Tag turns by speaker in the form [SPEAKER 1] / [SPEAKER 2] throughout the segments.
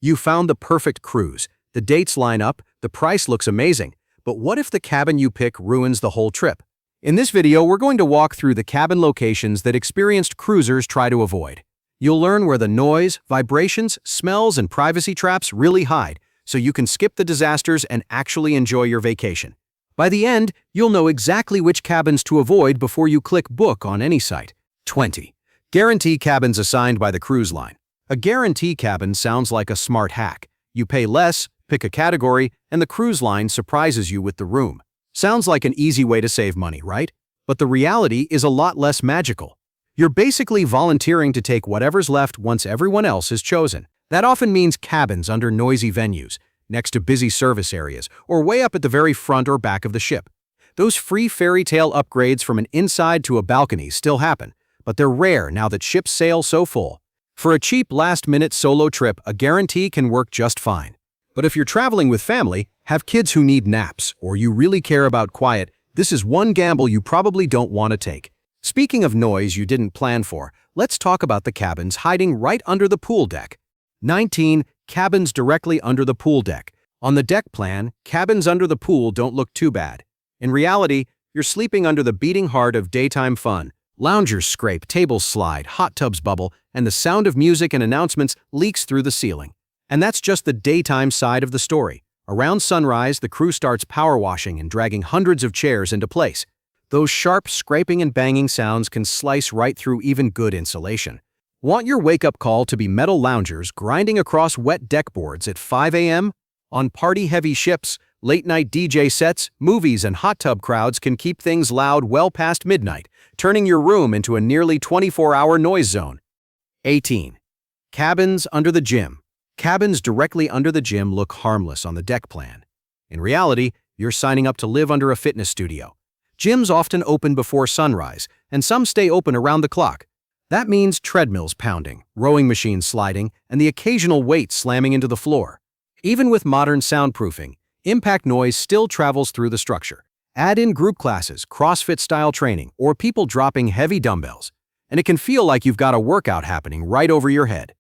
[SPEAKER 1] You found the perfect cruise. The dates line up, the price looks amazing. But what if the cabin you pick ruins the whole trip? In this video, we're going to walk through the cabin locations that experienced cruisers try to avoid. You'll learn where the noise, vibrations, smells, and privacy traps really hide, so you can skip the disasters and actually enjoy your vacation. By the end, you'll know exactly which cabins to avoid before you click book on any site. 20. Guarantee cabins assigned by the cruise line. A guarantee cabin sounds like a smart hack. You pay less, pick a category, and the cruise line surprises you with the room. Sounds like an easy way to save money, right? But the reality is a lot less magical. You're basically volunteering to take whatever's left once everyone else is chosen. That often means cabins under noisy venues, next to busy service areas, or way up at the very front or back of the ship. Those free fairy tale upgrades from an inside to a balcony still happen, but they're rare now that ships sail so full. For a cheap last-minute solo trip, a guarantee can work just fine. But if you're traveling with family, have kids who need naps, or you really care about quiet, this is one gamble you probably don't want to take. Speaking of noise you didn't plan for, let's talk about the cabins hiding right under the pool deck. 19. Cabins directly under the pool deck. On the deck plan, cabins under the pool don't look too bad. In reality, you're sleeping under the beating heart of daytime fun. Loungers scrape, tables slide, hot tubs bubble, and the sound of music and announcements leaks through the ceiling. And that's just the daytime side of the story. Around sunrise, the crew starts power washing and dragging hundreds of chairs into place. Those sharp scraping and banging sounds can slice right through even good insulation. Want your wake-up call to be metal loungers grinding across wet deck boards at 5 a.m.? On party-heavy ships, late-night DJ sets, movies, and hot tub crowds can keep things loud well past midnight, turning your room into a nearly 24-hour noise zone. 18. Cabins under the gym. Cabins directly under the gym look harmless on the deck plan. In reality, you're signing up to live under a fitness studio. Gyms often open before sunrise, and some stay open around the clock. That means treadmills pounding, rowing machines sliding, and the occasional weight slamming into the floor. Even with modern soundproofing, impact noise still travels through the structure. Add in group classes, CrossFit-style training, or people dropping heavy dumbbells, and it can feel like you've got a workout happening right over your head.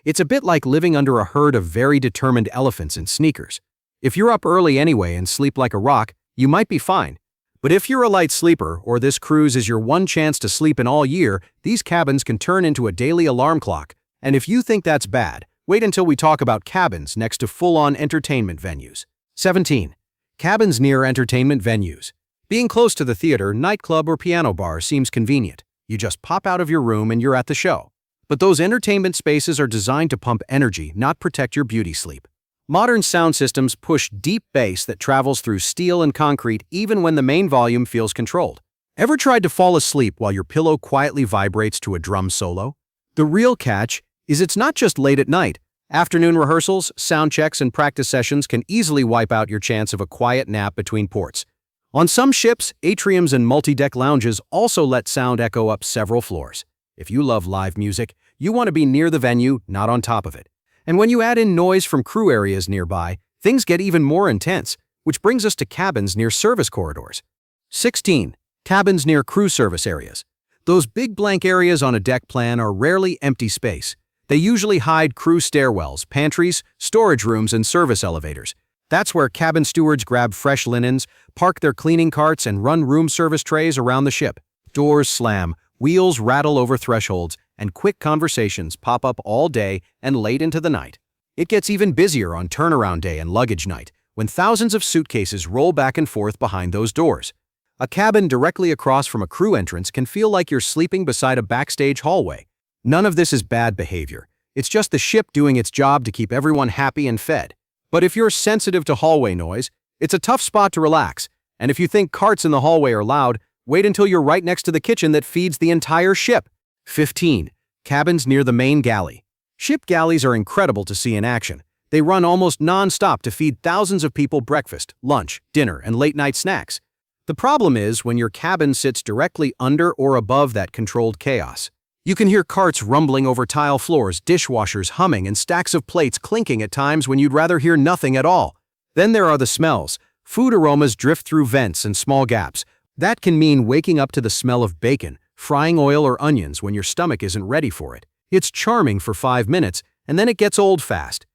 [SPEAKER 1] It's a bit like living under a herd of very determined elephants in sneakers. If you're up early anyway and sleep like a rock, you might be fine. But if you're a light sleeper, or this cruise is your one chance to sleep in all year, these cabins can turn into a daily alarm clock. And if you think that's bad, wait until we talk about cabins next to full-on entertainment venues. 17. Cabins near entertainment venues. Being close to the theater, nightclub, or piano bar seems convenient. You just pop out of your room and you're at the show. But those entertainment spaces are designed to pump energy, not protect your beauty sleep. Modern sound systems push deep bass that travels through steel and concrete even when the main volume feels controlled. Ever tried to fall asleep while your pillow quietly vibrates to a drum solo? The real catch is it's not just late at night. Afternoon rehearsals, sound checks, and practice sessions can easily wipe out your chance of a quiet nap between ports. On some ships, atriums and multi-deck lounges also let sound echo up several floors. If you love live music, you want to be near the venue, not on top of it. And when you add in noise from crew areas nearby, things get even more intense, which brings us to cabins near service corridors. 16. Cabins near crew service areas. Those big blank areas on a deck plan are rarely empty space. They usually hide crew stairwells, pantries, storage rooms, and service elevators. That's where cabin stewards grab fresh linens, park their cleaning carts, and run room service trays around the ship. Doors slam, wheels rattle over thresholds, and quick conversations pop up all day and late into the night. It gets even busier on turnaround day and luggage night, when thousands of suitcases roll back and forth behind those doors. A cabin directly across from a crew entrance can feel like you're sleeping beside a backstage hallway. None of this is bad behavior. It's just the ship doing its job to keep everyone happy and fed. But if you're sensitive to hallway noise, it's a tough spot to relax. And if you think carts in the hallway are loud, wait until you're right next to the kitchen that feeds the entire ship. 15. Cabins near the main galley. Ship galleys are incredible to see in action. They run almost non-stop to feed thousands of people breakfast, lunch, dinner, and late-night snacks. The problem is when your cabin sits directly under or above that controlled chaos. You can hear carts rumbling over tile floors, dishwashers humming, and stacks of plates clinking at times when you'd rather hear nothing at all. Then there are the smells. Food aromas drift through vents and small gaps. That can mean waking up to the smell of bacon, frying oil, or onions when your stomach isn't ready for it. It's charming for 5 minutes, and then it gets old fast.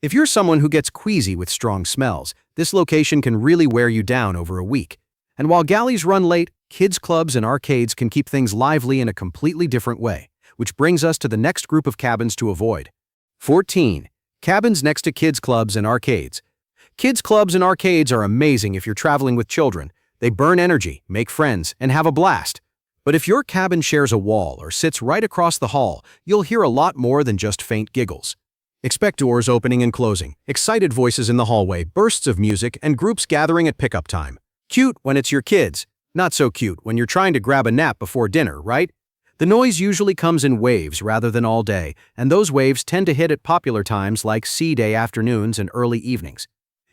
[SPEAKER 1] If you're someone who gets queasy with strong smells, this location can really wear you down over a week. And while galleys run late, kids' clubs and arcades can keep things lively in a completely different way, which brings us to the next group of cabins to avoid. 14. Cabins next to kids' clubs and arcades. Kids' clubs and arcades are amazing if you're traveling with children. They burn energy, make friends, and have a blast. But if your cabin shares a wall or sits right across the hall, you'll hear a lot more than just faint giggles. Expect doors opening and closing, excited voices in the hallway, bursts of music, and groups gathering at pickup time. Cute when it's your kids. Not so cute when you're trying to grab a nap before dinner, right? The noise usually comes in waves rather than all day, and those waves tend to hit at popular times like C-day afternoons and early evenings.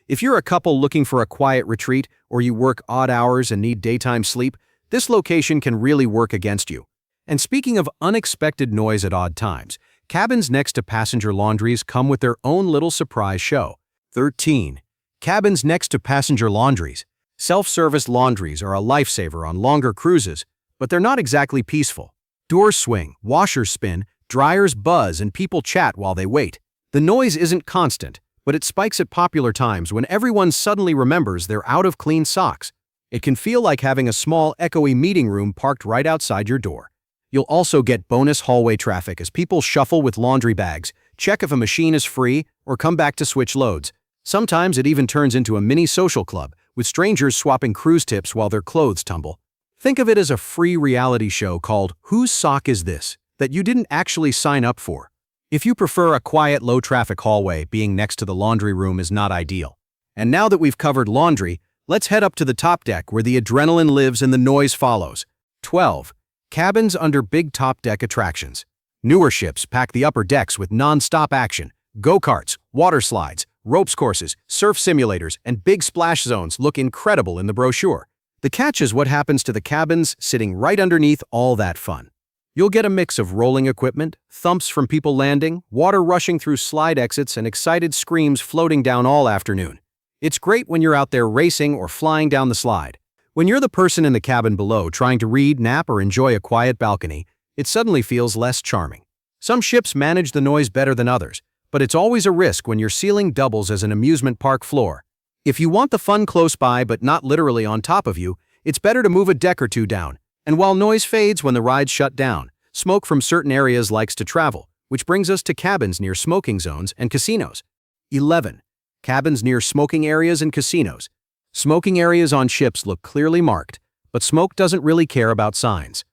[SPEAKER 1] If you're a couple looking for a quiet retreat, or you work odd hours and need daytime sleep, this location can really work against you. And speaking of unexpected noise at odd times, cabins next to passenger laundries come with their own little surprise show. 13. Cabins next to passenger laundries. Self-service laundries are a lifesaver on longer cruises, but they're not exactly peaceful. Doors swing, washers spin, dryers buzz, and people chat while they wait. The noise isn't constant, but it spikes at popular times when everyone suddenly remembers they're out of clean socks. It can feel like having a small, echoey meeting room parked right outside your door. You'll also get bonus hallway traffic as people shuffle with laundry bags, check if a machine is free, or come back to switch loads. Sometimes it even turns into a mini social club, with strangers swapping cruise tips while their clothes tumble. Think of it as a free reality show called Whose Sock Is This? That you didn't actually sign up for. If you prefer a quiet, low-traffic hallway, being next to the laundry room is not ideal. And now that we've covered laundry, let's head up to the top deck where the adrenaline lives and the noise follows. 12. Cabins under big top deck attractions. Newer ships pack the upper decks with non-stop action. Go-karts, water slides, ropes courses, surf simulators, and big splash zones look incredible in the brochure. The catch is what happens to the cabins sitting right underneath all that fun. You'll get a mix of rolling equipment, thumps from people landing, water rushing through slide exits, and excited screams floating down all afternoon. It's great when you're out there racing or flying down the slide. When you're the person in the cabin below trying to read, nap, or enjoy a quiet balcony, it suddenly feels less charming. Some ships manage the noise better than others, but it's always a risk when your ceiling doubles as an amusement park floor. If you want the fun close by but not literally on top of you, it's better to move a deck or two down. And while noise fades when the rides shut down, smoke from certain areas likes to travel, which brings us to cabins near smoking zones and casinos. 11. Cabins near smoking areas and casinos. Smoking areas on ships look clearly marked, but smoke doesn't really care about signs.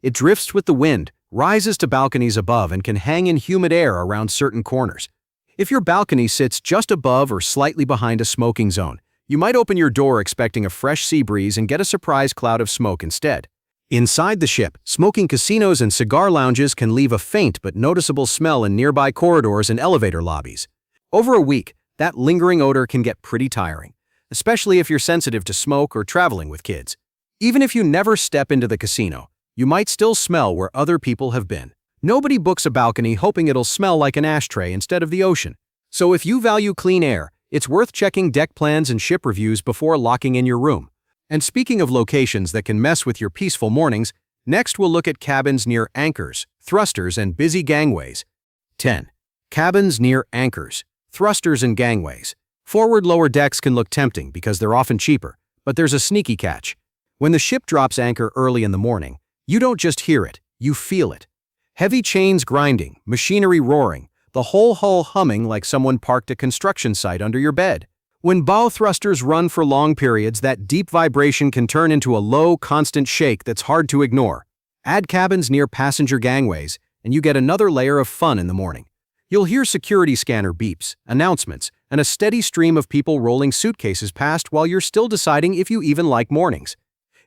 [SPEAKER 1] It drifts with the wind, rises to balconies above, and can hang in humid air around certain corners. If your balcony sits just above or slightly behind a smoking zone, you might open your door expecting a fresh sea breeze and get a surprise cloud of smoke instead. Inside the ship, smoking casinos and cigar lounges can leave a faint but noticeable smell in nearby corridors and elevator lobbies. Over a week, that lingering odor can get pretty tiring, especially if you're sensitive to smoke or traveling with kids. Even if you never step into the casino, you might still smell where other people have been. Nobody books a balcony hoping it'll smell like an ashtray instead of the ocean. So if you value clean air, it's worth checking deck plans and ship reviews before locking in your room. And speaking of locations that can mess with your peaceful mornings, next we'll look at cabins near anchors, thrusters, and busy gangways. 10. Cabins near anchors, thrusters, and gangways. Forward lower decks can look tempting because they're often cheaper, but there's a sneaky catch. When the ship drops anchor early in the morning, you don't just hear it, you feel it. Heavy chains grinding, machinery roaring, the whole hull humming like someone parked a construction site under your bed. When bow thrusters run for long periods, that deep vibration can turn into a low, constant shake that's hard to ignore. Add cabins near passenger gangways, and you get another layer of fun in the morning. You'll hear security scanner beeps, announcements, and a steady stream of people rolling suitcases past while you're still deciding if you even like mornings.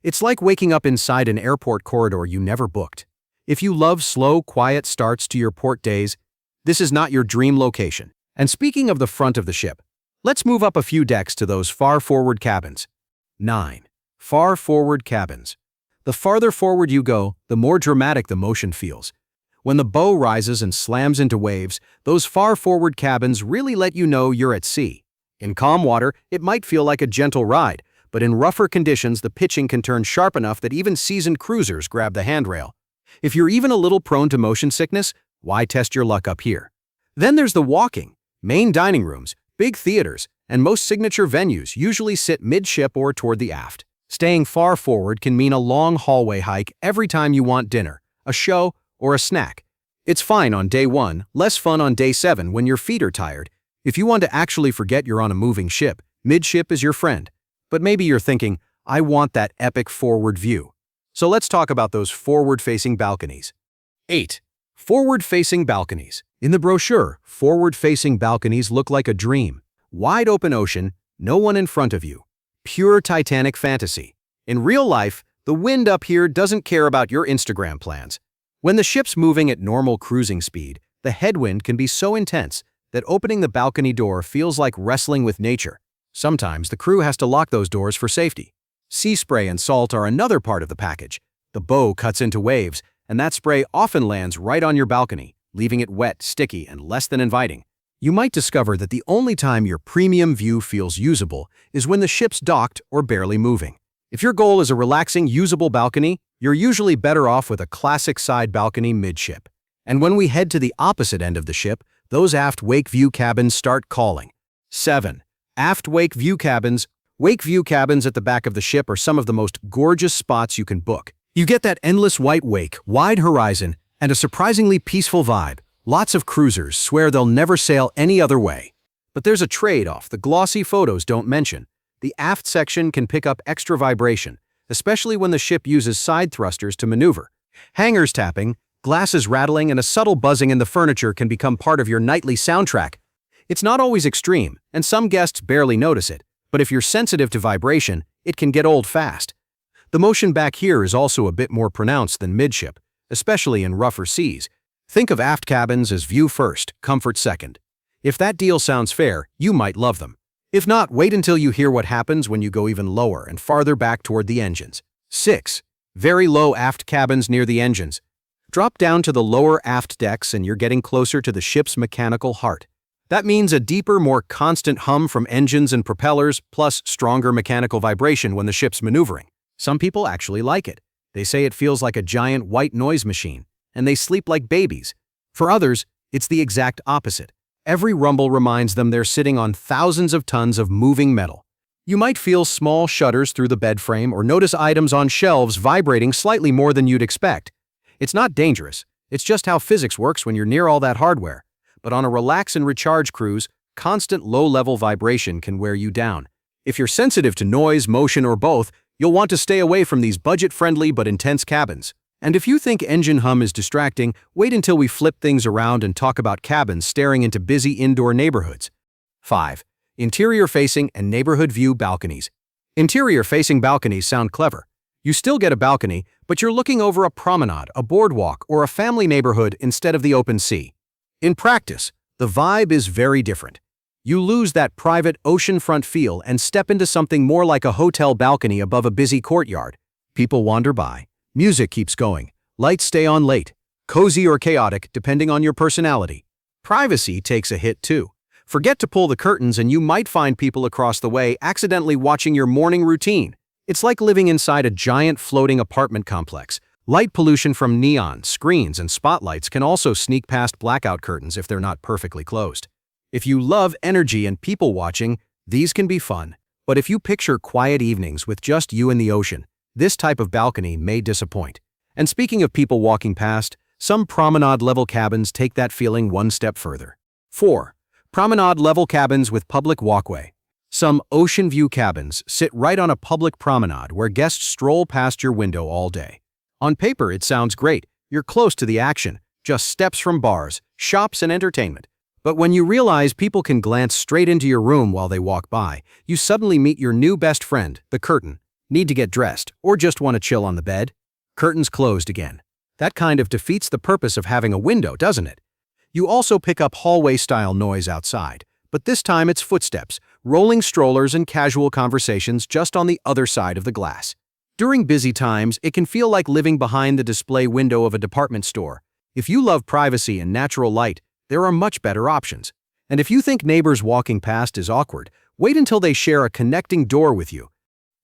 [SPEAKER 1] It's like waking up inside an airport corridor you never booked. If you love slow, quiet starts to your port days, this is not your dream location. And speaking of the front of the ship, let's move up a few decks to those far forward cabins. 9. Far forward cabins. The farther forward you go, the more dramatic the motion feels. When the bow rises and slams into waves, those far forward cabins really let you know you're at sea. In calm water, it might feel like a gentle ride, but in rougher conditions, the pitching can turn sharp enough that even seasoned cruisers grab the handrail. If you're even a little prone to motion sickness, why test your luck up here? Then there's the walking. Main dining rooms, big theaters, and most signature venues usually sit midship or toward the aft. Staying far forward can mean a long hallway hike every time you want dinner, a show, or a snack. It's fine on day 1, less fun on day 7 when your feet are tired. If you want to actually forget you're on a moving ship, midship is your friend. But maybe you're thinking, I want that epic forward view. So let's talk about those forward-facing balconies. 8. Forward-facing balconies. In the brochure, forward-facing balconies look like a dream. Wide open ocean, no one in front of you. Pure Titanic fantasy. In real life, the wind up here doesn't care about your Instagram plans. When the ship's moving at normal cruising speed, the headwind can be so intense that opening the balcony door feels like wrestling with nature. Sometimes the crew has to lock those doors for safety. Sea spray and salt are another part of the package. The bow cuts into waves, and that spray often lands right on your balcony, leaving it wet, sticky, and less than inviting. You might discover that the only time your premium view feels usable is when the ship's docked or barely moving. If your goal is a relaxing, usable balcony, you're usually better off with a classic side balcony midship. And when we head to the opposite end of the ship, those aft wake view cabins start calling. 7. Aft wake view cabins. Wake view cabins at the back of the ship are some of the most gorgeous spots you can book. You get that endless white wake, wide horizon, and a surprisingly peaceful vibe. Lots of cruisers swear they'll never sail any other way. But there's a trade-off the glossy photos don't mention. The aft section can pick up extra vibration, especially when the ship uses side thrusters to maneuver. Hangers tapping, glasses rattling, and a subtle buzzing in the furniture can become part of your nightly soundtrack. It's not always extreme, and some guests barely notice it, but if you're sensitive to vibration, it can get old fast. The motion back here is also a bit more pronounced than midship, especially in rougher seas. Think of aft cabins as view first, comfort second. If that deal sounds fair, you might love them. If not, wait until you hear what happens when you go even lower and farther back toward the engines. 6. Very low aft cabins near the engines. Drop down to the lower aft decks and you're getting closer to the ship's mechanical heart. That means a deeper, more constant hum from engines and propellers, plus stronger mechanical vibration when the ship's maneuvering. Some people actually like it. They say it feels like a giant white noise machine, and they sleep like babies. For others, it's the exact opposite. Every rumble reminds them they're sitting on thousands of tons of moving metal. You might feel small shudders through the bed frame or notice items on shelves vibrating slightly more than you'd expect. It's not dangerous. It's just how physics works when you're near all that hardware. But on a relax and recharge cruise, constant low-level vibration can wear you down. If you're sensitive to noise, motion, or both, you'll want to stay away from these budget-friendly but intense cabins. And if you think engine hum is distracting, wait until we flip things around and talk about cabins staring into busy indoor neighborhoods. 5. Interior-facing and neighborhood view balconies. Interior-facing balconies sound clever. You still get a balcony, but you're looking over a promenade, a boardwalk, or a family neighborhood instead of the open sea. In practice, the vibe is very different. You lose that private oceanfront feel and step into something more like a hotel balcony above a busy courtyard. People wander by. Music keeps going. Lights stay on late. Cozy or chaotic, depending on your personality. Privacy takes a hit too. Forget to pull the curtains and you might find people across the way accidentally watching your morning routine. It's like living inside a giant floating apartment complex. Light pollution from neon, screens, and spotlights can also sneak past blackout curtains if they're not perfectly closed. If you love energy and people watching, these can be fun. But if you picture quiet evenings with just you and the ocean, this type of balcony may disappoint. And speaking of people walking past, some promenade-level cabins take that feeling one step further. 4. Promenade-level cabins with public walkway. Some ocean view cabins sit right on a public promenade where guests stroll past your window all day. On paper, it sounds great. You're close to the action, just steps from bars, shops, and entertainment. But when you realize people can glance straight into your room while they walk by, you suddenly meet your new best friend, the curtain. Need to get dressed, or just want to chill on the bed? Curtains closed again. That kind of defeats the purpose of having a window, doesn't it? You also pick up hallway-style noise outside, but this time it's footsteps, rolling strollers, and casual conversations just on the other side of the glass. During busy times, it can feel like living behind the display window of a department store. If you love privacy and natural light, there are much better options. And if you think neighbors walking past is awkward, wait until they share a connecting door with you.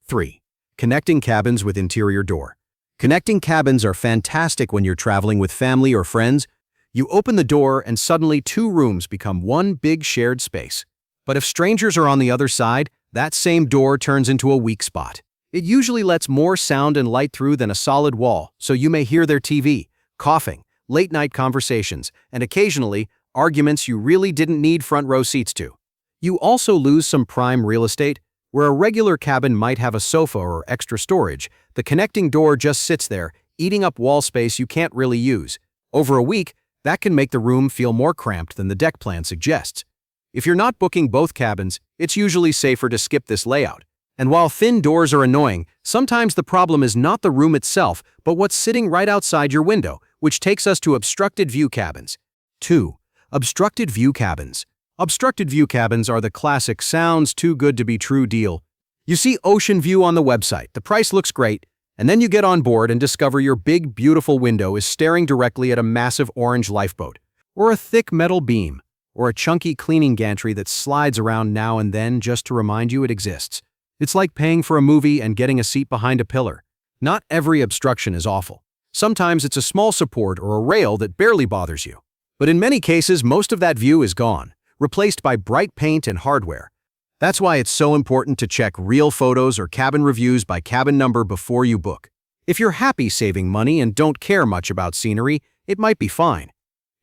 [SPEAKER 1] 3. Connecting cabins with interior door. Connecting cabins are fantastic when you're traveling with family or friends. You open the door and suddenly two rooms become one big shared space. But if strangers are on the other side, that same door turns into a weak spot. It usually lets more sound and light through than a solid wall, so you may hear their TV, coughing, late-night conversations, and occasionally, arguments you really didn't need front-row seats to. You also lose some prime real estate. Where a regular cabin might have a sofa or extra storage, the connecting door just sits there, eating up wall space you can't really use. Over a week, that can make the room feel more cramped than the deck plan suggests. If you're not booking both cabins, it's usually safer to skip this layout. And while thin doors are annoying, sometimes the problem is not the room itself, but what's sitting right outside your window, which takes us to obstructed view cabins. 2. Obstructed view cabins. Obstructed view cabins are the classic sounds too good to be true deal. You see ocean view on the website, the price looks great, and then you get on board and discover your big, beautiful window is staring directly at a massive orange lifeboat, or a thick metal beam, or a chunky cleaning gantry that slides around now and then just to remind you it exists. It's like paying for a movie and getting a seat behind a pillar. Not every obstruction is awful. Sometimes it's a small support or a rail that barely bothers you. But in many cases, most of that view is gone, replaced by bright paint and hardware. That's why it's so important to check real photos or cabin reviews by cabin number before you book. If you're happy saving money and don't care much about scenery, it might be fine.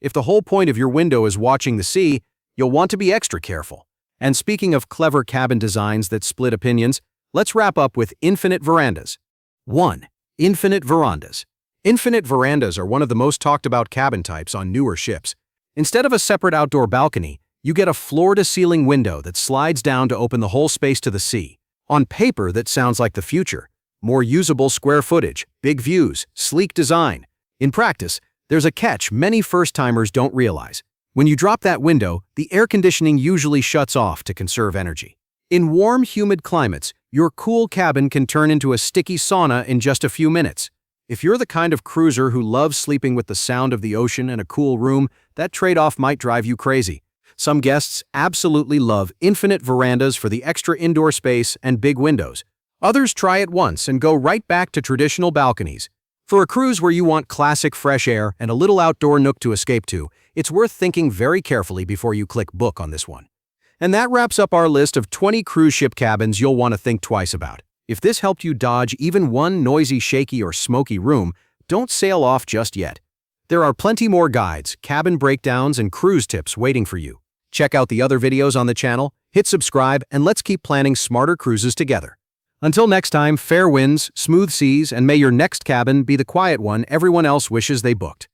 [SPEAKER 1] If the whole point of your window is watching the sea, you'll want to be extra careful. And speaking of clever cabin designs that split opinions, let's wrap up with infinite verandas. 1. Infinite verandas. Infinite verandas are one of the most talked about cabin types on newer ships. Instead of a separate outdoor balcony, you get a floor-to-ceiling window that slides down to open the whole space to the sea. On paper, that sounds like the future. More usable square footage, big views, sleek design. In practice, there's a catch many first-timers don't realize. When you drop that window, the air conditioning usually shuts off to conserve energy. In warm, humid climates, your cool cabin can turn into a sticky sauna in just a few minutes. If you're the kind of cruiser who loves sleeping with the sound of the ocean and a cool room, that trade-off might drive you crazy. Some guests absolutely love infinite verandas for the extra indoor space and big windows. Others try it once and go right back to traditional balconies. For a cruise where you want classic fresh air and a little outdoor nook to escape to, it's worth thinking very carefully before you click book on this one. And that wraps up our list of 20 cruise ship cabins you'll want to think twice about. If this helped you dodge even one noisy, shaky, or smoky room, don't sail off just yet. There are plenty more guides, cabin breakdowns, and cruise tips waiting for you. Check out the other videos on the channel, hit subscribe, and let's keep planning smarter cruises together. Until next time, fair winds, smooth seas, and may your next cabin be the quiet one everyone else wishes they booked.